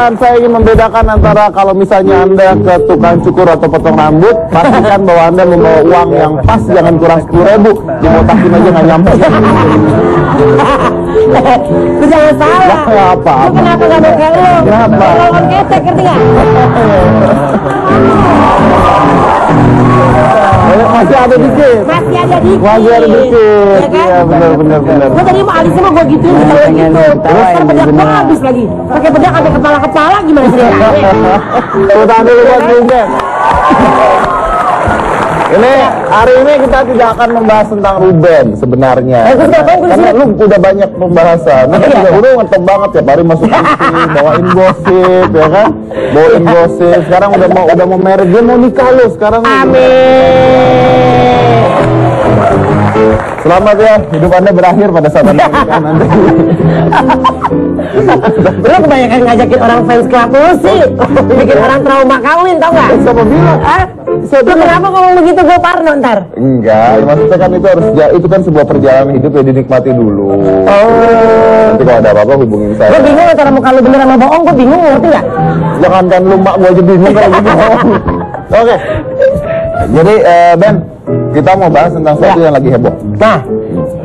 Dan saya ingin membedakan antara kalau misalnya Anda ke tukang cukur atau potong rambut, pastikan bahwa Anda membawa uang yang pas, jangan kurang 10.000. Dimotakin aja nggak nyampe. Lu jangan salah. Apa? Lu kenapa gak mau kayak lu? Kenapa? Lawan ketek, ngerti gak? Masih ada dikit. Masih ada dikit. Masih ada dikit. Ya kan? Iya, benar. Gua tadi mau alisnya mau gua gituin kalau gitu. Terus kan bedak gua habis lagi. Pakai bedak sampai kepala-kepala gimana ceritanya? Tepuk tangan dulu buat Ruben. Ini hari ini kita tidak akan membahas tentang Ruben sebenarnya. Karena lu udah banyak pembahasan. Udah ngetop banget ya, hari masuk TV, bawain gosip ya kan? Bawain gosip. Sekarang udah mau married, dia mau nikah lu sekarang. Amin. Selamat ya, hidup Anda berakhir pada saat Anda menikah nanti. Lu kebanyakan ngajakin orang fans club lu sih. Bikin orang trauma kawin, tau gak? Siapa bilang? Lu kenapa ngomong begitu, gue parno ntar? Enggak, maksudnya kan itu kan sebuah perjalanan hidup ya, dinikmati dulu. Nanti kalau ada apa-apa hubungin saya. Gue bingung antara muka lu bener sama bohong, gue bingung, ngerti gak? Jangan kan lu mak, gua aja bingung kalau gitu bohong. Oke. Jadi Ben, kita mau bahas tentang sesuatu yang lagi heboh. Nah,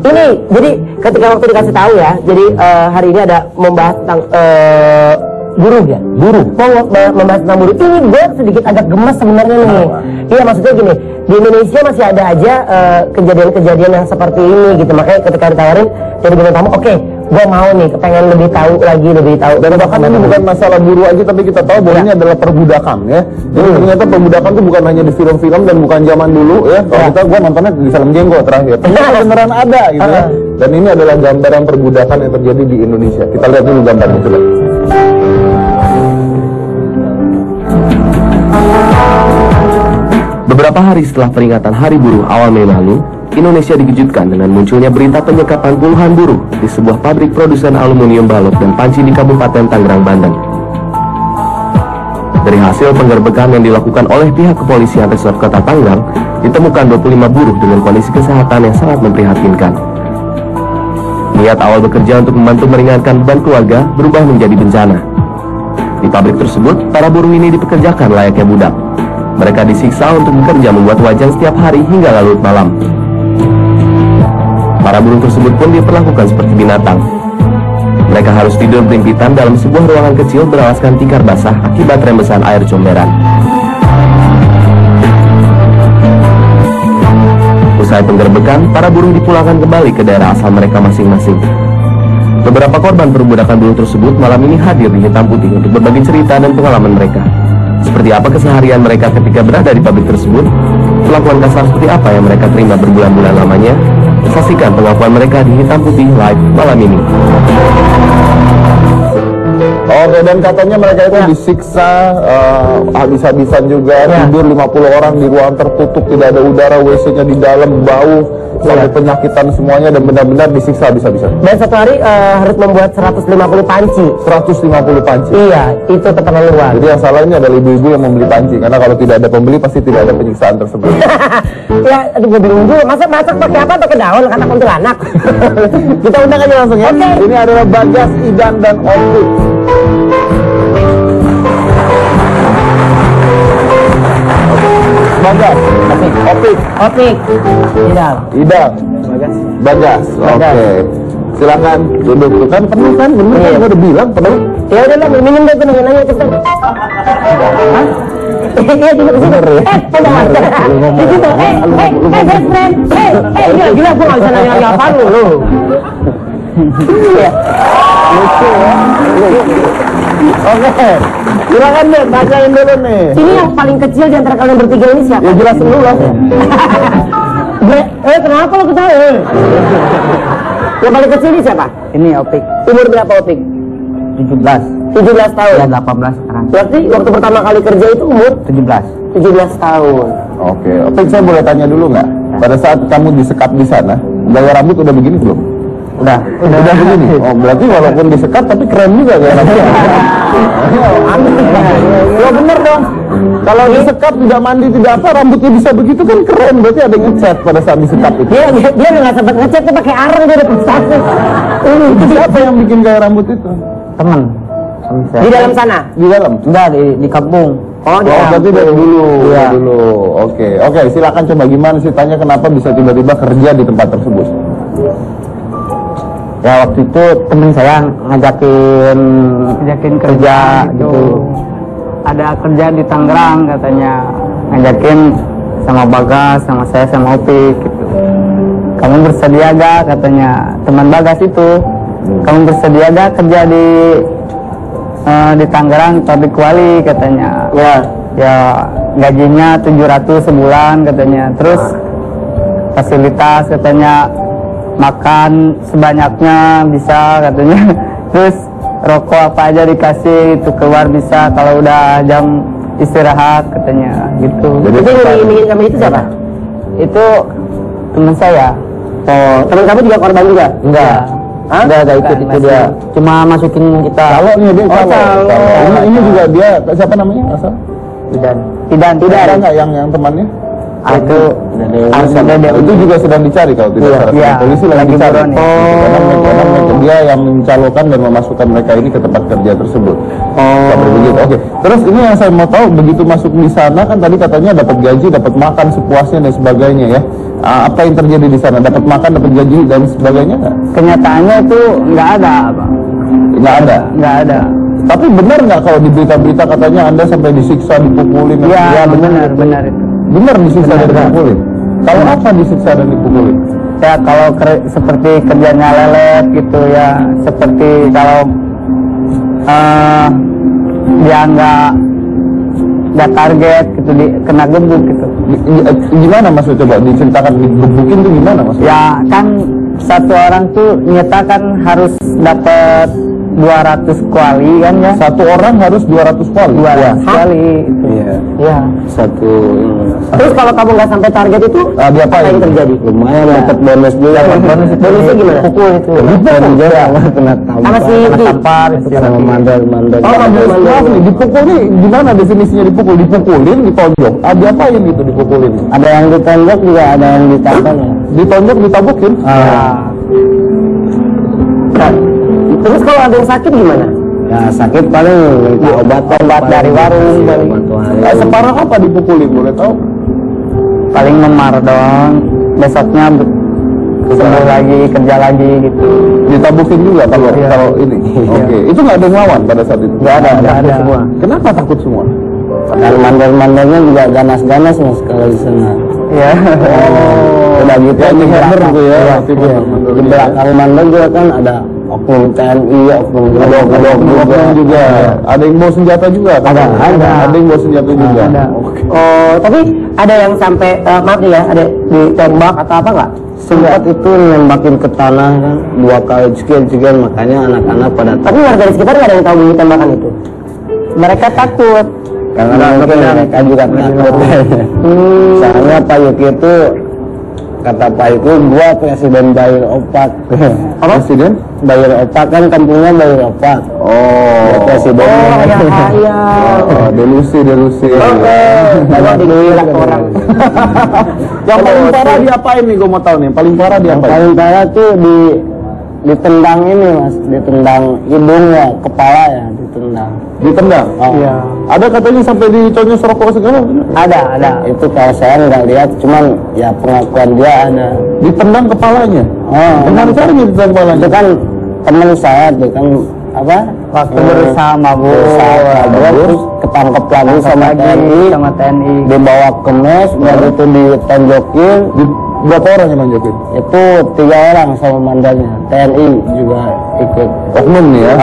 ini jadi ketika waktu dikasih tahu ya, jadi hari ini ada membahas tentang buruh ya, buruh. Mau membahas tentang buruh. Ini gue sedikit agak gemes sebenarnya nih. Iya, maksudnya gini, di Indonesia masih ada aja kejadian-kejadian yang seperti ini gitu. Makanya ketika ditawarin jadi bintang tamu, oke, gue mau nih, kepengen lebih tahu lagi, lebih tahu. Dan bahkan ini bukan masalah buruh aja, tapi kita tahu bahwa ini adalah perbudakan ya. Jadi ternyata perbudakan itu bukan hanya di film-film dan bukan zaman dulu ya. Kalau gue nontonnya di Film Jenggo terakhir. Ternyata beneran ada gitu ya. Dan ini adalah gambaran perbudakan yang terjadi di Indonesia. Kita lihat dulu gambarnya itu. Beberapa hari setelah peringatan Hari Buruh awal Mei lalu, Indonesia dikejutkan dengan munculnya berita penyekapan puluhan buruh di sebuah pabrik produsen aluminium balok dan panci di Kabupaten Tangerang, Banten. Dari hasil penggerbekan yang dilakukan oleh pihak kepolisian Resort Kota Tangerang, ditemukan 25 buruh dengan kondisi kesehatan yang sangat memprihatinkan. Niat awal bekerja untuk membantu meringankan beban keluarga berubah menjadi bencana. Di pabrik tersebut, para buruh ini dipekerjakan layaknya budak. Mereka disiksa untuk bekerja membuat wajan setiap hari hingga larut malam. Para buruh tersebut pun diperlakukan seperti binatang. Mereka harus tidur berimpitan dalam sebuah ruangan kecil beralaskan tikar basah akibat rembesan air comberan. Usai penggerbekan, para buruh dipulangkan kembali ke daerah asal mereka masing-masing. Beberapa korban perbudakan buruh tersebut malam ini hadir di Hitam Putih untuk berbagi cerita dan pengalaman mereka. Seperti apa keseharian mereka ketika berada di pabrik tersebut? Perlakuan kasar seperti apa yang mereka terima berbulan-bulan lamanya? Saksikan pengakuan mereka di Hitam Putih Live malam ini. Oke, dan katanya mereka itu disiksa habis-habisan juga, tidur 50 orang di ruang tertutup, tidak ada udara, WC-nya di dalam, bau, sampai penyakitan semuanya, dan benar-benar disiksa habis-habisan. Dan satu hari harus membuat 150 panci. 150 panci? Iya, itu keterlaluan. Jadi yang salah ini adalah ibu-ibu yang membeli panci, karena kalau tidak ada pembeli pasti tidak ada penyiksaan tersebut. Ya, aduh gue bingung dulu, masak pakai apa? Pakai daun, kata kuntilanak. Kita undang aja langsung ya. Ini adalah Bagas, Idan, dan Opik. Bagas, Opik, Idam, Bagas. Oke. Silakan duduk. Tuh kan penuh kan, bener kan? Gue udah bilang penuh. Ya udah lah, minum deh, gue nanya cepet. Hah? Iya, duduk di situ. Udah. Di situ. Best friend. Gila, gue gak bisa nanya apaan lu. Lucu ya. Oke, silakan deh, bacain dulu nih. Ini yang paling kecil di antara kalian bertiga ini siapa? Ya jelasin dulu lah. Kenapa lo ketawa? Yang paling kecil ini siapa? Ini Opik. Umur berapa Opik? 17 tahun? Ya 18 sekarang. Berarti waktu pertama kali kerja itu umur? 17 tahun. Oke, Opik, saya boleh tanya dulu nggak? Pada saat kamu disekap di sana, gaya rambut udah begini belum? Udah begini. Oh, berarti walaupun disekat tapi keren juga gaya rambut. Ya bener dong. Kalau disekap tidak mandi tidak apa, rambutnya bisa begitu kan keren. Berarti ada ngecat pada saat disekap itu. Dia nggak sempat ngecat, dia pakai arang, dia udah pesat. Itu siapa yang bikin gaya rambut itu? Temen. Di dalam sana? Di dalam? Enggak, di kampung. Oh, di dalam. Berarti dari dulu. Iya. Dulu. Oke, silakan coba gimana sih tanya kenapa bisa tiba-tiba kerja di tempat tersebut? Ya waktu itu temen saya ngajakin kerja gitu. Ada kerja di Tangerang katanya, ngajakin sama Bagas, sama saya, sama Opik gitu. Kamu bersedia gak katanya, teman Bagas itu, kamu bersedia gak kerja di Tangerang pabrik kuali katanya. Ya gajinya 700 sebulan katanya. Terus fasilitas katanya, makan sebanyaknya bisa katanya. Terus rokok apa aja dikasih, itu keluar bisa kalau udah jam istirahat katanya gitu. Jadi yang kamu itu siapa? Itu teman saya. Oh, teman kamu juga korban juga? Enggak. Hah? Enggak ikut itu Masih. dia. Cuma masukin kita. Kalau nih dia calo. Ini juga dia siapa namanya? Asal? Tidak Ada nggak yang temannya? itu Itu juga sedang dicari kalau tidak salah. Iya. Polisi lagi Lagi dicari. buron, ya. Karena dia yang mencalonkan dan memasukkan mereka ini ke tempat kerja tersebut. Begitu. Oke. Terus ini yang saya mau tahu, begitu masuk di sana kan tadi katanya dapat gaji, dapat makan sepuasnya dan sebagainya ya. Apa yang terjadi di sana? Dapat makan, dapat gaji dan sebagainya nggak? Kenyataannya itu nggak ada, Bang. Nggak ada. Tapi benar nggak kalau di berita-berita katanya Anda sampai disiksa, dipukulin? Iya, benar itu. Benar disiksa dan dipukulin? Kalau apa disiksa dan dipukulin? Ya kalau seperti kerjanya lelet gitu ya, seperti kalau dia nggak target gitu, kena gebuk gitu. Gimana maksud, coba diceritakan, digebukin tuh gimana maksudnya? Ya kan satu orang tuh nyatakan harus dapat 200 kuali kan ya. Satu orang harus 200 kuali? 200 kuali itu. Iya. Ya. Satu. Terus kalau kamu nggak sampai target itu, apa yang terjadi? Lumayan dapat bonus juga. Bonusnya gimana? Pukul itu. Kena Sama si Iki? tampar itu sama mandor. Oh, maaf nih, dipukul nih gimana definisinya dipukul? Dipukulin, ditonjok? Diapain gitu dipukulin? Ada yang ditonjok juga, ada yang ditampar ya. Ditonjok, ditabukin? Terus kalau ada yang sakit gimana? Ya sakit paling minta obat dari warung. Separah apa dipukulin, boleh tahu? Paling memar doang. Besoknya sembuh lagi, kerja lagi gitu. Ditabukin juga kalau ini? Oke. Itu nggak ada yang ngelawan pada saat itu? Nggak ada. Semua. Kenapa takut semua? Dan mandor-mandornya juga ganas-ganas mas kalau di sana. Iya. Udah gitu Ya, di bener tuh ya. Di belakang mandor juga kan ada oknum TNI, oknum juga. Ada yang bawa senjata juga? Ada. Ada yang bawa senjata juga? Ada. Oke. Oh, tapi ada yang sampai maaf nih ya, ada ditembak atau apa nggak? sempat itu nembakin ke tanah kan 2 kali sekian makanya anak-anak pada Tapi warga di sekitar nggak ada yang tahu bunyi tembakan itu. mereka takut karena mungkin mereka juga takut. Soalnya Pak Yuki itu kata Pak Yuki gua presiden Bayur Opak. Apa presiden? Bayur Opak kan kampungnya Bayur Opak. Oh, presiden. Iya. Delusi. Bawa digila ke orang. Yang paling parah diapain nih? Gua mau tahu nih. Paling parah diapain? Paling parah tuh ditendang ini mas, ditendang hidungnya, kepala ya, ditendang. Ditendang? Oh. Iya. Ada katanya sampai diconyos rokok segala? Ada. Itu kalau saya nggak lihat, cuman ya pengakuan dia ada. Ditendang kepalanya? Oh. Gimana caranya ditendang kepalanya? Itu kan teman saya tuh kan apa? Waktu berusaha mabuk, terus ketangkep lagi sama TNI, dibawa ke mes, baru itu ditonjokin. Berapa orang yang manjakin? Itu 3 orang sama mandalnya, TNI juga ikut. Oknum nih ya?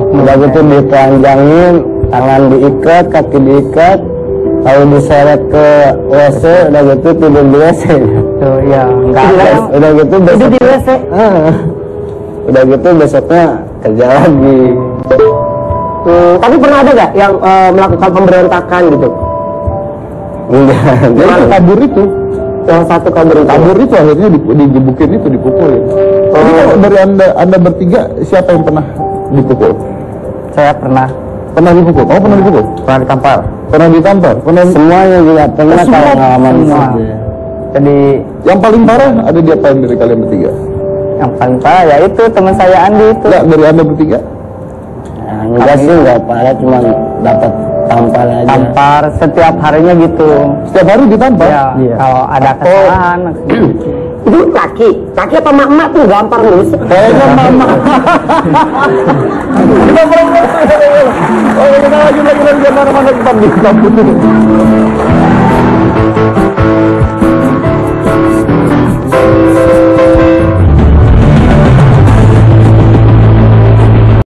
Udah gitu ditelanjangin, tangan diikat, kaki diikat, lalu diseret ke WC, udah gitu tidur di WC. Tuh ya, nggak ada. Udah gitu Tidur di WC? Udah gitu besoknya kerja lagi. Tapi pernah ada gak yang melakukan pemberontakan gitu? Enggak. Jadi kabur itu. Yang satu kabur itu akhirnya digebukin itu, dipukulin. Jadi kalau dari anda bertiga siapa yang pernah dipukul? Saya pernah. Pernah dipukul? Oh, pernah dipukul? Pernah ditampar. Pernah ditampar? Semuanya juga pernah kalau pengalaman semua. Jadi yang paling parah ada diapain dari kalian bertiga? Yang paling parah ya itu teman saya Andi itu. Enggak, dari anda bertiga? Enggak sih, enggak parah, cuma dapat tampar aja. Tampar setiap harinya gitu. Setiap hari ditampar? Ya, kalau ada kesalahan. Itu laki apa mak-mak tuh gampar terus? Kayaknya mama. Kita lagi mana-mana kita